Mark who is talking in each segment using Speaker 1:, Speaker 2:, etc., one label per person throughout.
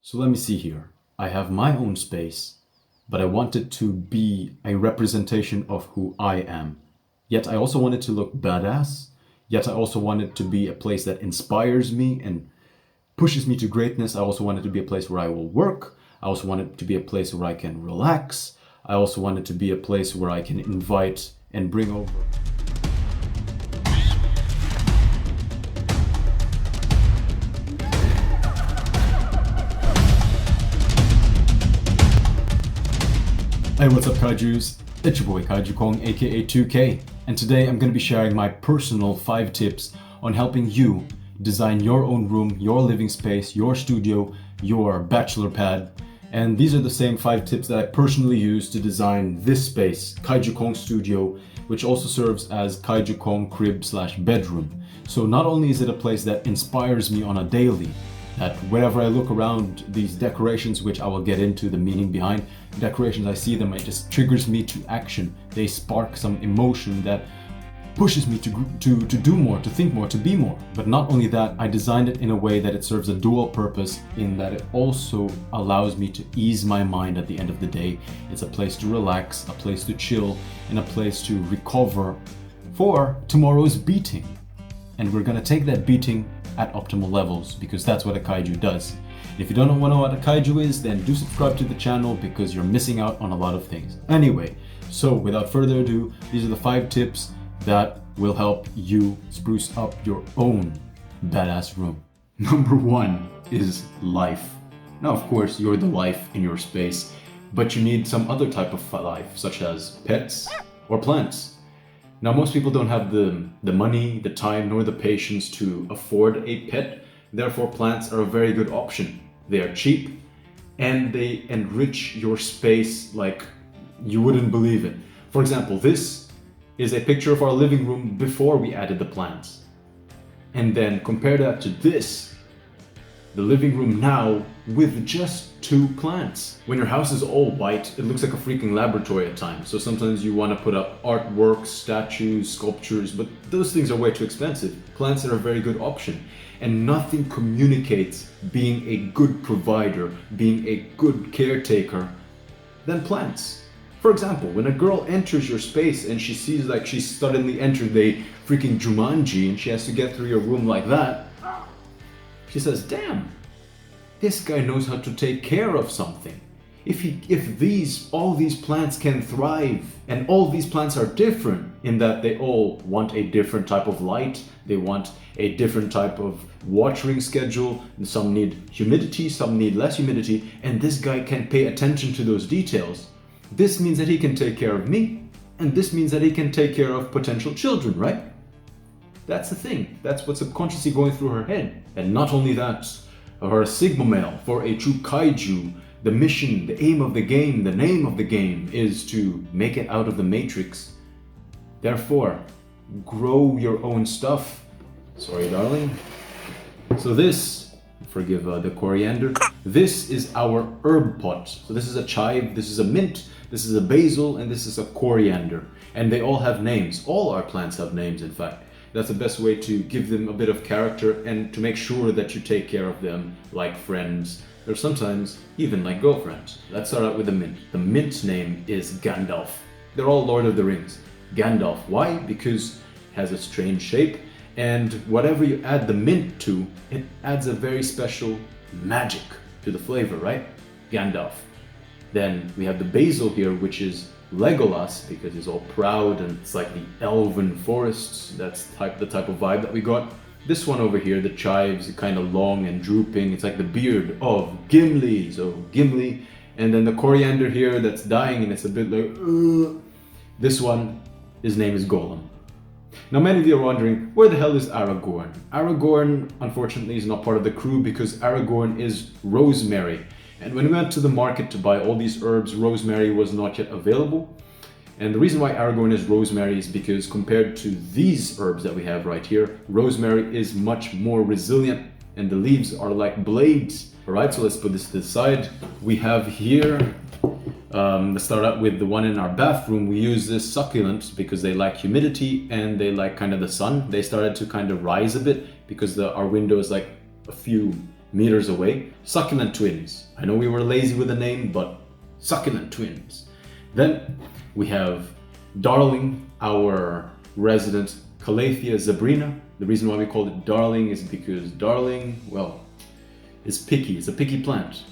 Speaker 1: So let me see here. I have my own space, but I want it to be a representation of who I am. Yet I also want it to look badass. Yet I also want it to be a place that inspires me and pushes me to greatness. I also want it to be a place where I will work. I also want it to be a place where I can relax. I also want it to be a place where I can invite and bring over. Hey, what's up, Kaijus? It's your boy Kaiju Kong, aka 2K, and today I'm going to be sharing my personal 5 tips on helping you design your own room, your living space, your studio, your bachelor pad. And these are the same 5 tips that I personally use to design this space, Kaiju Kong Studio, which also serves as Kaiju Kong crib/bedroom. So not only is it a place that inspires me on a daily, that whenever I look around these decorations, which I will get into the meaning behind decorations, I see them, it just triggers me to action. They spark some emotion that pushes me to do more, to think more, to be more. But not only that, I designed it in a way that it serves a dual purpose in that it also allows me to ease my mind at the end of the day. It's a place to relax, a place to chill, and a place to recover for tomorrow's beating. And we're gonna take that beating at optimal levels, because that's what a kaiju does. If you don't know what a kaiju is, then do subscribe to the channel because you're missing out on a lot of things. Anyway, so without further ado, these are the 5 tips that will help you spruce up your own badass room. Number 1 is life. Now, of course, you're the life in your space, but you need some other type of life, such as pets or plants. Now, most people don't have the money, the time, nor the patience to afford a pet. Therefore, plants are a very good option. They are cheap and they enrich your space like you wouldn't believe it. For example, this is a picture of our living room before we added the plants. And then compare that to this, the living room now with just 2 plants. When your house is all white, it looks like a freaking laboratory at times. So sometimes you want to put up artwork, statues, sculptures, but those things are way too expensive. Plants are a very good option. And nothing communicates being a good provider, being a good caretaker than plants. For example, when a girl enters your space and she sees like she suddenly entered a freaking Jumanji and she has to get through your room like that, she says, damn, this guy knows how to take care of something. If all these plants can thrive, and all these plants are different in that they all want a different type of light, they want a different type of watering schedule, and some need humidity, some need less humidity, and this guy can pay attention to those details. This means that he can take care of me, and this means that he can take care of potential children, right? That's the thing. That's what's subconsciously going through her head. And not only that, her Sigma male, for a true kaiju, the mission, the aim of the game, the name of the game is to make it out of the matrix. Therefore, grow your own stuff. Sorry, darling. So this, forgive the coriander, this is our herb pot. So this is a chive, this is a mint, this is a basil, and this is a coriander. And they all have names. All our plants have names, in fact. That's the best way to give them a bit of character and to make sure that you take care of them like friends, or sometimes even like girlfriends. Let's start out with the mint. The mint name is Gandalf. They're all Lord of the Rings. Gandalf. Why? Because it has a strange shape, and whatever you add the mint to, it adds a very special magic to the flavor, right? Gandalf. Then we have the basil here, which is Legolas, because he's all proud and it's like the elven forests. That's the type of vibe that we got. This one over here, the chives, kind of long and drooping. It's like the beard of Gimli, so Gimli. And then the coriander here that's dying and it's a bit like, ugh. This one, his name is Golem. Now many of you are wondering, where the hell is Aragorn? Aragorn, unfortunately, is not part of the crew because Aragorn is rosemary. And when we went to the market to buy all these herbs, rosemary was not yet available. And the reason why Aragorn is rosemary is because compared to these herbs that we have right here, rosemary is much more resilient and the leaves are like blades. Alright, so let's put this to the side. We have here, let's start out with the one in our bathroom. We use this succulent because they like humidity and they like kind of the sun. They started to kind of rise a bit because our window is like a few meters away. Succulent twins. I know we were lazy with the name, but succulent twins. Then we have Darling, our resident Calathea zebrina. The reason why we call it Darling is because Darling, well, is picky. It's a picky plant.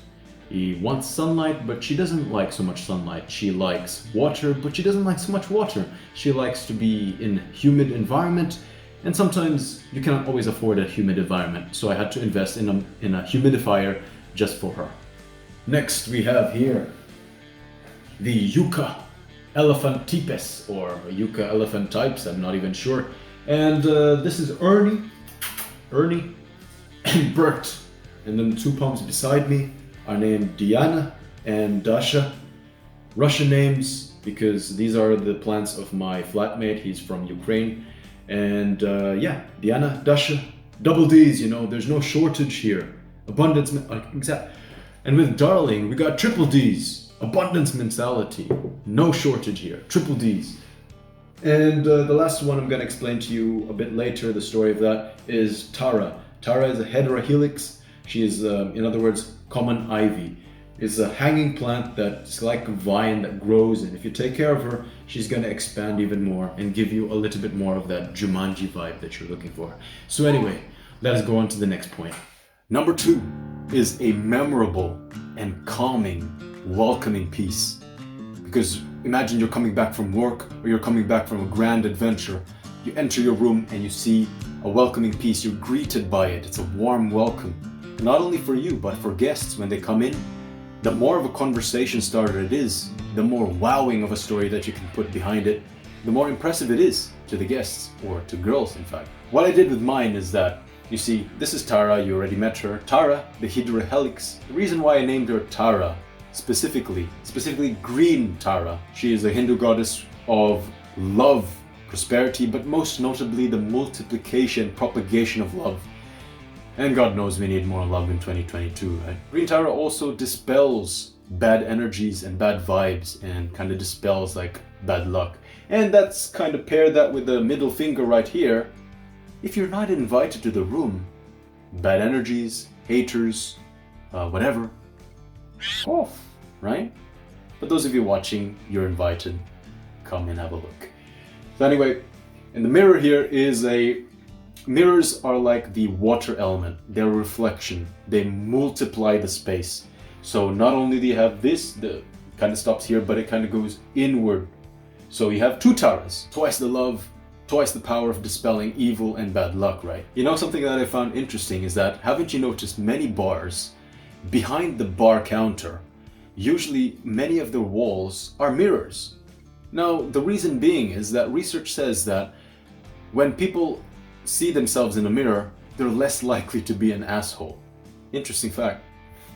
Speaker 1: He wants sunlight, but she doesn't like so much sunlight. She likes water, but she doesn't like so much water. She likes to be in a humid environment, and sometimes you cannot always afford a humid environment, so I had to invest in a humidifier just for her. Next we have here the Yucca elephantipes, or Yucca elephantypes, I'm not even sure. And this is Ernie, and Bert. And then the two palms beside me are named Diana and Dasha. Russian names, because these are the plants of my flatmate. He's from Ukraine. And yeah, Diana, Dasha, double D's, you know, there's no shortage here. Abundance, exact. And with Darling, we got triple D's. Abundance mentality. No shortage here. Triple D's. And the last one I'm going to explain to you a bit later, the story of that, is Tara. Tara is a heterohelix. She is, in other words, common ivy. It's a hanging plant that's like a vine that grows, and if you take care of her, she's going to expand even more and give you a little bit more of that Jumanji vibe that you're looking for. So anyway, let us go on to the next point. Number 2 is a memorable and calming, welcoming piece. Because imagine you're coming back from work, or you're coming back from a grand adventure. You enter your room and you see a welcoming piece. You're greeted by it. It's a warm welcome. Not only for you, but for guests when they come in. The more of a conversation starter it is, the more wowing of a story that you can put behind it, the more impressive it is to the guests, or to girls in fact. What I did with mine is that, you see, this is Tara, you already met her. Tara, the heterohelix. The reason why I named her Tara, specifically green Tara. She is a Hindu goddess of love, prosperity, but most notably the multiplication, propagation of love. And God knows we need more love in 2022, right? Green Tara also dispels bad energies and bad vibes, and kind of dispels like bad luck. And that's kind of pair that with the middle finger right here. If you're not invited to the room, bad energies, haters, whatever, off, right? But those of you watching, you're invited. Come and have a look. So anyway, in the mirror here is mirrors are like the water element. They're a reflection. They multiply the space. So not only do you have this, the kind of stops here, but it kind of goes inward. So you have two Taras, twice the love, twice the power of dispelling evil and bad luck, right? You know, something that I found interesting is that, haven't you noticed many bars, behind the bar counter, usually many of the walls are mirrors? Now, the reason being is that research says that when people see themselves in a mirror, they're less likely to be an asshole. Interesting fact.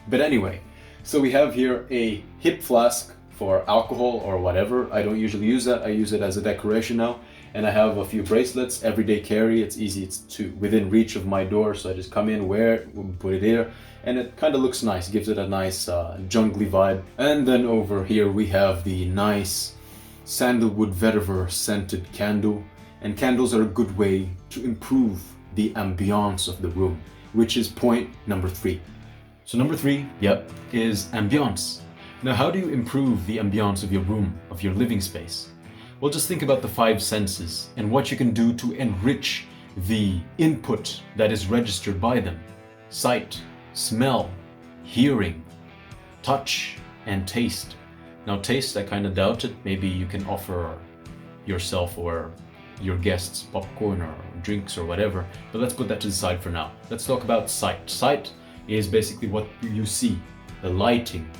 Speaker 1: But anyway, so we have here a hip flask for alcohol or whatever. I don't usually use that. I use it as a decoration now. And I have a few bracelets, everyday carry. It's easy, it's within reach of my door. So I just come in, wear it, put it here, and it kind of looks nice. Gives it a nice jungly vibe. And then over here we have the nice sandalwood vetiver scented candle. And candles are a good way to improve the ambience of the room, which is point number 3. So number 3, yep, is ambience. Now, how do you improve the ambience of your room, of your living space? Well, just think about the 5 senses and what you can do to enrich the input that is registered by them. Sight, smell, hearing, touch, and taste. Now, taste, I kind of doubt it. Maybe you can offer yourself or your guests popcorn or drinks or whatever, but let's put that to the side for now. Let's talk about sight. Sight is basically what you see, the lighting,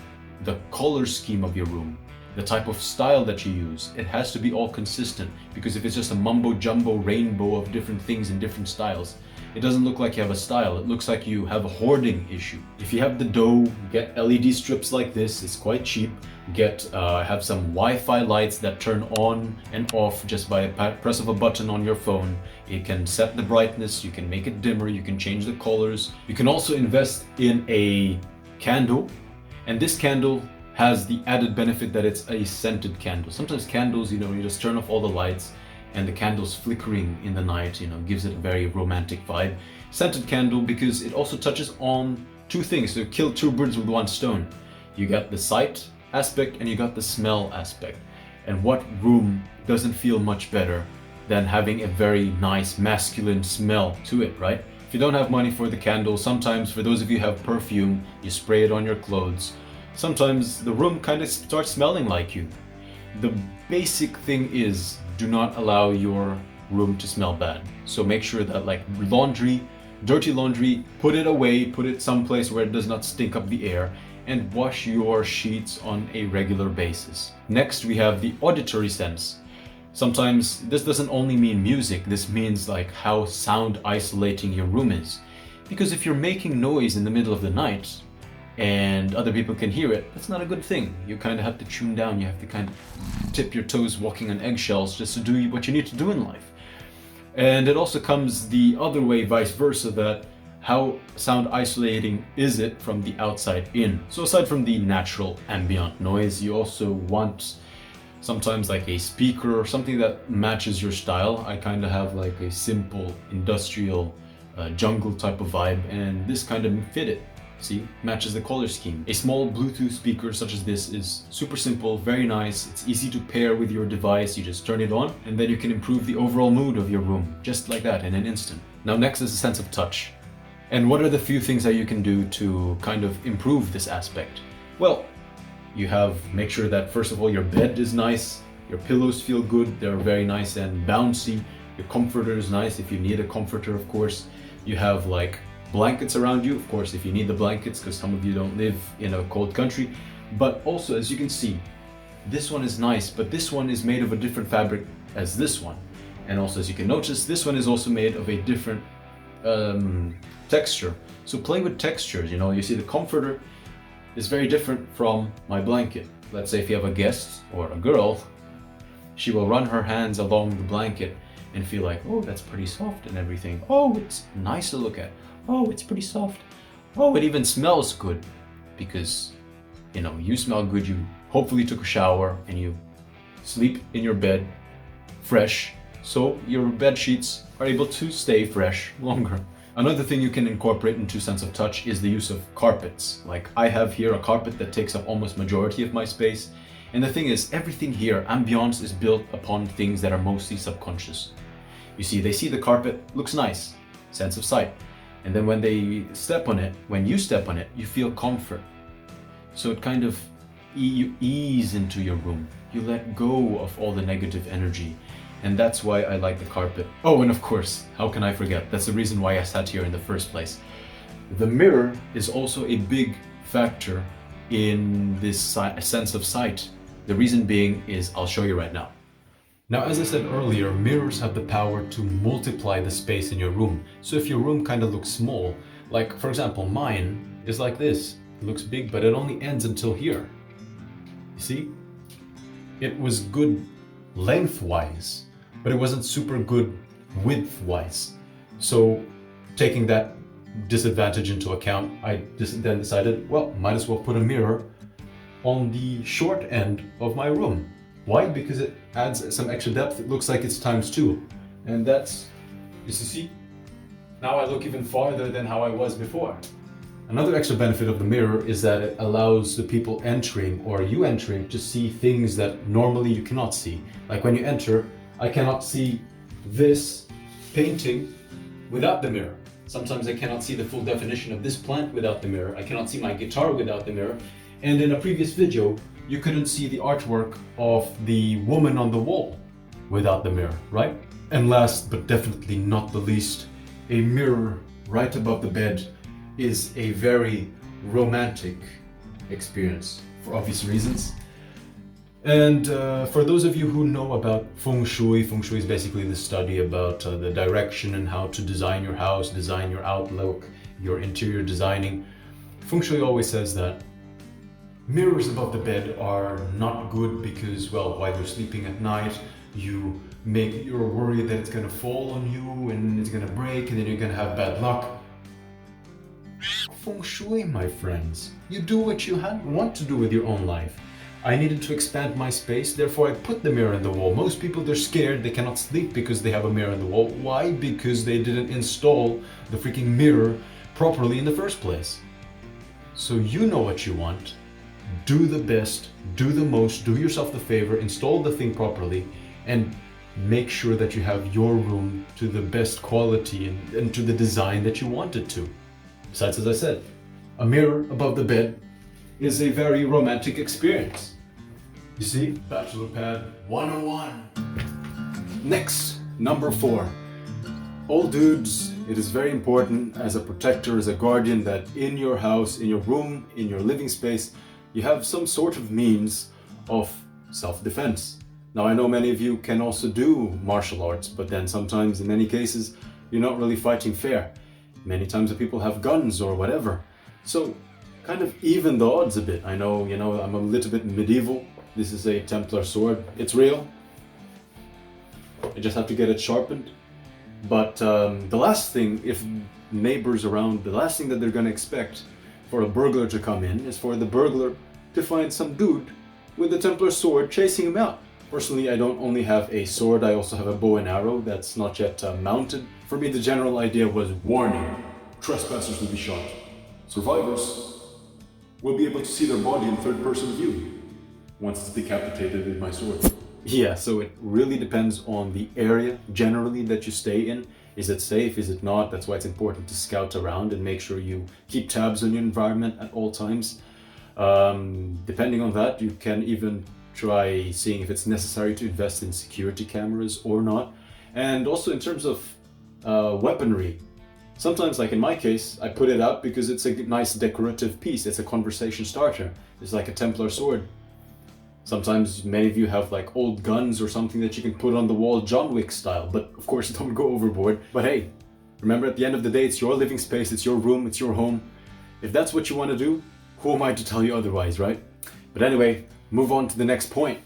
Speaker 1: the color scheme of your room, the type of style that you use. It has to be all consistent, because if it's just a mumbo jumbo rainbow of different things in different styles, it doesn't look like you have a style. It looks like you have a hoarding issue. If you have the dough, get LED strips like this. It's quite cheap. Have some Wi-Fi lights that turn on and off just by a press of a button on your phone. You can set the brightness, you can make it dimmer, you can change the colors. You can also invest in a candle, and this candle has the added benefit that it's a scented candle. Sometimes candles, you just turn off all the lights and the candle's flickering in the night, gives it a very romantic vibe. Scented candle, because it also touches on two things to kill two birds with one stone. You got the sight aspect and you got the smell aspect. And what room doesn't feel much better than having a very nice masculine smell to it, right? If you don't have money for the candle, sometimes for those of you who have perfume, you spray it on your clothes. Sometimes the room kind of starts smelling like you. The basic thing is, do not allow your room to smell bad. So make sure that like laundry, dirty laundry, put it away, put it someplace where it does not stink up the air, and wash your sheets on a regular basis. Next, we have the auditory sense. Sometimes this doesn't only mean music, this means like how sound isolating your room is. Because if you're making noise in the middle of the night and other people can hear it, that's not a good thing. You kind of have to tune down, you have to kind of tip your toes walking on eggshells just to do what you need to do in life. And it also comes the other way, vice versa, that how sound isolating is it from the outside in? So aside from the natural ambient noise, you also want sometimes like a speaker or something that matches your style. I kind of have like a simple industrial jungle type of vibe, and this kind of fit it. See, matches the color scheme. A small Bluetooth speaker such as this is super simple, very nice. It's easy to pair with your device. You just turn it on and then you can improve the overall mood of your room just like that in an instant. Now next is a sense of touch. And what are the few things that you can do to kind of improve this aspect? Well, make sure that first of all your bed is nice, your pillows feel good, they're very nice and bouncy, your comforter is nice if you need a comforter, of course. You have like blankets around you, of course, if you need the blankets, because some of you don't live in a cold country. But also, as you can see, this one is nice, but this one is made of a different fabric as this one. And also, as you can notice, this one is also made of a different texture. So play with textures, you see the comforter is very different from my blanket. Let's say if you have a guest or a girl, she will run her hands along the blanket and feel like, oh, that's pretty soft and everything. Oh, it's nice to look at. Oh, it's pretty soft. Oh, it even smells good because, you smell good. You hopefully took a shower and you sleep in your bed fresh. So your bed sheets are able to stay fresh longer. Another thing you can incorporate into sense of touch is the use of carpets. Like I have here a carpet that takes up almost majority of my space. And the thing is, everything here, ambience, is built upon things that are mostly subconscious. You see, they see the carpet, looks nice, sense of sight. And then when you step on it, you feel comfort. So it kind of, you ease into your room. You let go of all the negative energy. And that's why I like the carpet. Oh, and of course, how can I forget? That's the reason why I sat here in the first place. The mirror is also a big factor in this sense of sight. The reason being is, I'll show you right now. Now, as I said earlier, mirrors have the power to multiply the space in your room. So if your room kind of looks small, like for example, mine is like this. It looks big, but it only ends until here. You see? It was good lengthwise, but it wasn't super good width-wise. So taking that disadvantage into account, I then decided, well, might as well put a mirror on the short end of my room. Why? Because it adds some extra depth. It looks like it's ×2. And that's, you see, now I look even farther than how I was before. Another extra benefit of the mirror is that it allows the people entering or you entering to see things that normally you cannot see. Like when you enter, I cannot see this painting without the mirror. Sometimes I cannot see the full definition of this plant without the mirror. I cannot see my guitar without the mirror. And in a previous video, you couldn't see the artwork of the woman on the wall without the mirror, right? And last but definitely not the least, a mirror right above the bed is a very romantic experience for obvious reasons. And for those of you who know about feng shui is basically the study about the direction and how to design your house, design your outlook, your interior designing. Feng shui always says that mirrors above the bed are not good because, well, while you're sleeping at night, you're worried that it's gonna fall on you and it's gonna break and then you're gonna have bad luck. Feng shui, my friends. You do what you want to do with your own life. I needed to expand my space, therefore I put the mirror in the wall. Most people, they're scared, they cannot sleep because they have a mirror in the wall. Why? Because they didn't install the freaking mirror properly in the first place. So you know what you want. Do the best, do the most, do yourself the favor, install the thing properly, and make sure that you have your room to the best quality and to the design that you want it to. Besides, as I said, a mirror above the bed is a very romantic experience. You see, Bachelor Pad 101. Next, number 4. All dudes, it is very important as a protector, as a guardian, that in your house, in your room, in your living space, you have some sort of means of self-defense. Now, I know many of you can also do martial arts, but then sometimes, in many cases, you're not really fighting fair. Many times the people have guns or whatever. So, kind of even the odds a bit. I know, I'm a little bit medieval. This is a Templar sword. It's real. I just have to get it sharpened. But the last thing, if neighbors around, the last thing that they're gonna expect for a burglar to come in is for the burglar to find some dude with a Templar sword chasing him out. Personally, I don't only have a sword, I also have a bow and arrow that's not yet mounted. For me, the general idea was, warning, trespassers will be shot. Survivors will be able to see their body in third-person view once it's decapitated with my sword. Yeah, so it really depends on the area generally that you stay in. Is it safe? Is it not? That's why it's important to scout around and make sure you keep tabs on your environment at all times. Depending on that, you can even try seeing if it's necessary to invest in security cameras or not. And also in terms of weaponry, sometimes, like in my case, I put it out because it's a nice decorative piece. It's a conversation starter. It's like a Templar sword. Sometimes many of you have like old guns or something that you can put on the wall, John Wick style, but of course don't go overboard. But hey, remember, at the end of the day, it's your living space, it's your room, it's your home. If that's what you want to do, who am I to tell you otherwise, right? But anyway, move on to the next point.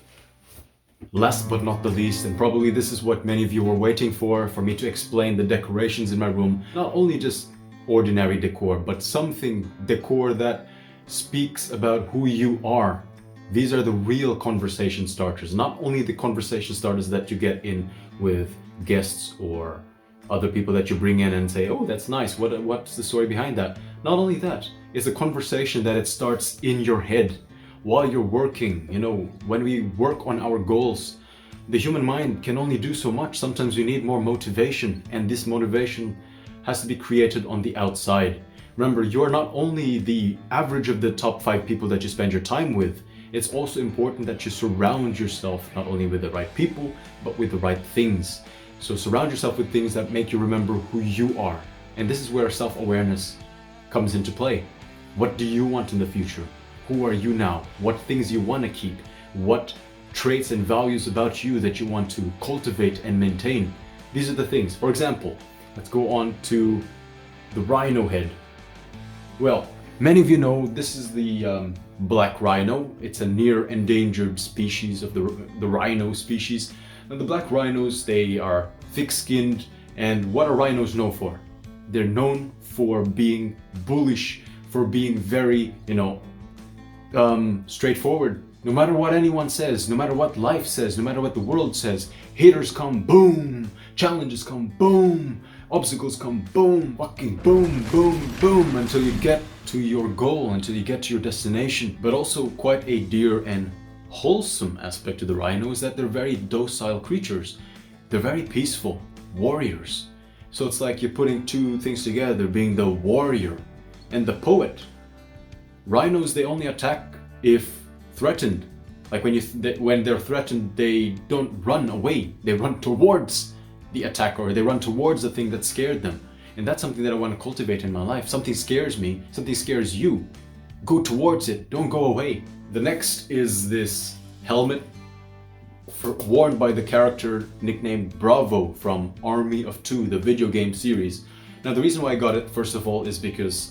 Speaker 1: Last but not the least, and probably this is what many of you were waiting for me to explain the decorations in my room. Not only just ordinary decor, but something decor that speaks about who you are. These are the real conversation starters, not only the conversation starters that you get in with guests or other people that you bring in and say, oh, that's nice, what's the story behind that? Not only that, it's a conversation that it starts in your head while you're working. When we work on our goals, the human mind can only do so much. Sometimes we need more motivation, and this motivation has to be created on the outside. Remember, you're not only the average of the top 5 people that you spend your time with. It's also important that you surround yourself not only with the right people, but with the right things. So surround yourself with things that make you remember who you are. And this is where self-awareness comes into play. What do you want in the future? Who are you now? What things you want to keep? What traits and values about you that you want to cultivate and maintain? These are the things. For example, let's go on to the Rhino Head. Well, many of you know this is the black rhino. It's a near endangered species of the rhino species. And the black rhinos, they are thick-skinned, and what are rhinos known for? They're known for being bullish, for being very, straightforward. No matter what anyone says, no matter what life says, no matter what the world says, haters come, boom, challenges come, boom, obstacles come, boom, fucking boom, boom, boom, until you get to your goal, until you get to your destination. But also quite a dear and wholesome aspect to the rhino is that they're very docile creatures. They're very peaceful warriors. So it's like you're putting two things together, being the warrior and the poet. Rhinos, they only attack if threatened. Like when they're threatened, they don't run away. They run towards the attacker, or they run towards the thing that scared them. And that's something that I want to cultivate in my life. Something scares me, something scares you. Go towards it, don't go away. The next is this helmet worn by the character nicknamed Bravo from Army of Two, the video game series. Now the reason why I got it, first of all, is because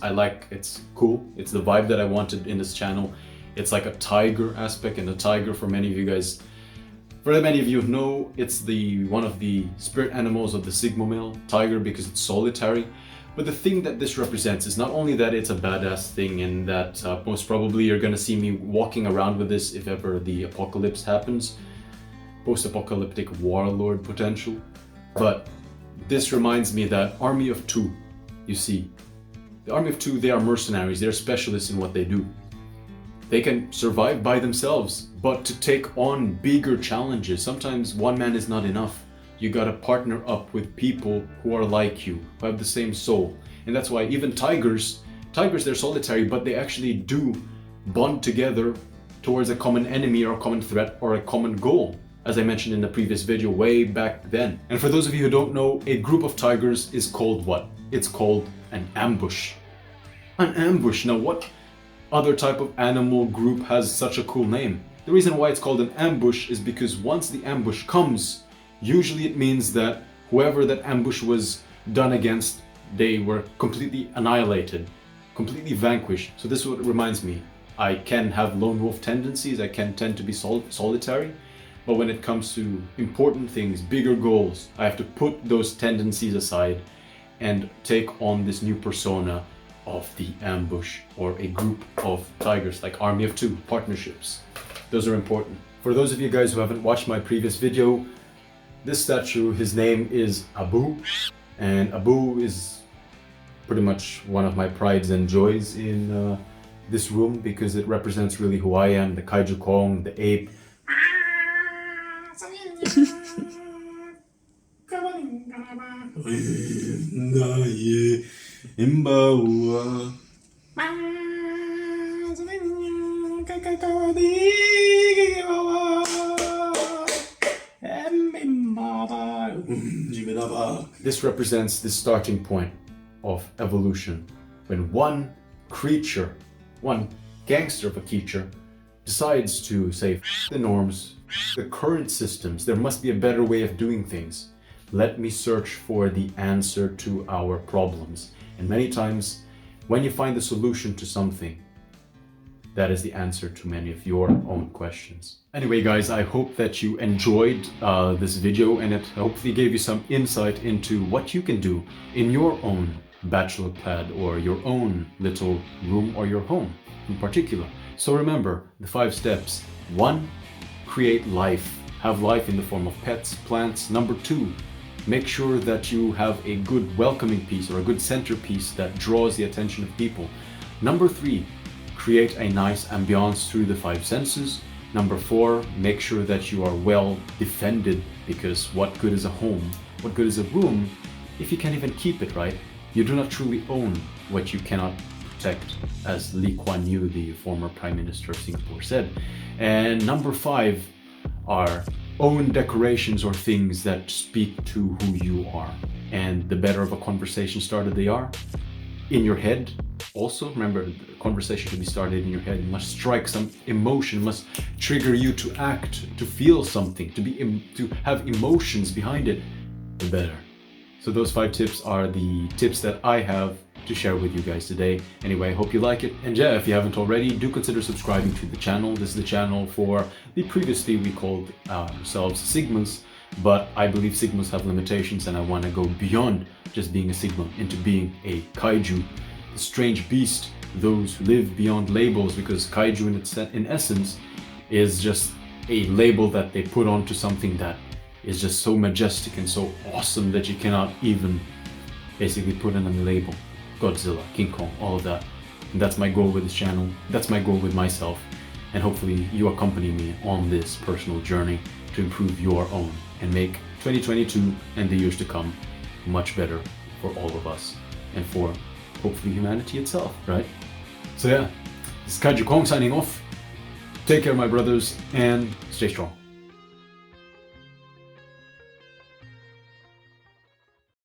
Speaker 1: it's cool. It's the vibe that I wanted in this channel. It's like a tiger aspect, and a tiger, for many of you guys, for many of you know, it's one of the spirit animals of the Sigma male, tiger, because it's solitary. But the thing that this represents is not only that it's a badass thing, and that most probably you're gonna see me walking around with this if ever the apocalypse happens, post-apocalyptic warlord potential. But this reminds me that Army of Two, you see, The Army of Two, they are mercenaries, they're specialists in what they do. They can survive by themselves, but to take on bigger challenges, sometimes one man is not enough. You gotta partner up with people who are like you, who have the same soul. And that's why even tigers, they're solitary, but they actually do bond together towards a common enemy or a common threat or a common goal, as I mentioned in the previous video way back then. And for those of you who don't know, a group of tigers is called what? It's called an ambush. An ambush. Now what other type of animal group has such a cool name? The reason why it's called an ambush is because once the ambush comes, usually it means that whoever that ambush was done against, they were completely annihilated, completely vanquished. So this is what reminds me. I can have lone wolf tendencies, I can tend to be solitary, but when it comes to important things, bigger goals, I have to put those tendencies aside and take on this new persona of the ambush, or a group of tigers, like Army of Two, partnerships. Those are important. For those of you guys who haven't watched my previous video, this statue, his name is Abu, and Abu is pretty much one of my prides and joys in this room because it represents really who I am, the Kaiju Kong, the ape. This represents the starting point of evolution, when one creature, one gangster of a creature, decides to say, F the norms, the current systems, there must be a better way of doing things. Let me search for the answer to our problems. And many times, when you find the solution to something, that is the answer to many of your own questions. Anyway guys, I hope that you enjoyed this video, and it hopefully gave you some insight into what you can do in your own bachelor pad or your own little room or your home in particular. So remember the 5 steps. 1, create life. Have life in the form of pets, plants. Number 2, make sure that you have a good welcoming piece or a good centerpiece that draws the attention of people. Number 3, create a nice ambiance through the 5 senses. Number 4, make sure that you are well defended, because what good is a home? What good is a room if you can't even keep it, right? You do not truly own what you cannot protect, as Lee Kuan Yew, the former Prime Minister of Singapore, said. And number 5 are own decorations or things that speak to who you are. And the better of a conversation starter they are, in your head. Also, remember, the conversation should be started in your head. You must strike some emotion, must trigger you to act, to feel something, to have emotions behind it, the better. So those 5 tips are the tips that I have to share with you guys today. Anyway, I hope you like it. And yeah, if you haven't already, do consider subscribing to the channel. This is the channel for the previously we called ourselves Sigmas, but I believe Sigmas have limitations, and I want to go beyond just being a Sigma into being a Kaiju, a strange beast, those who live beyond labels, because Kaiju in essence is just a label that they put onto something that is just so majestic and so awesome that you cannot even basically put in a label. Godzilla, King Kong, all of that. And that's my goal with this channel. That's my goal with myself. And hopefully you accompany me on this personal journey to improve your own and make 2022 and the years to come much better for all of us and for hopefully humanity itself, right? So yeah, this is Kaiju Kong signing off. Take care, my brothers, and stay strong.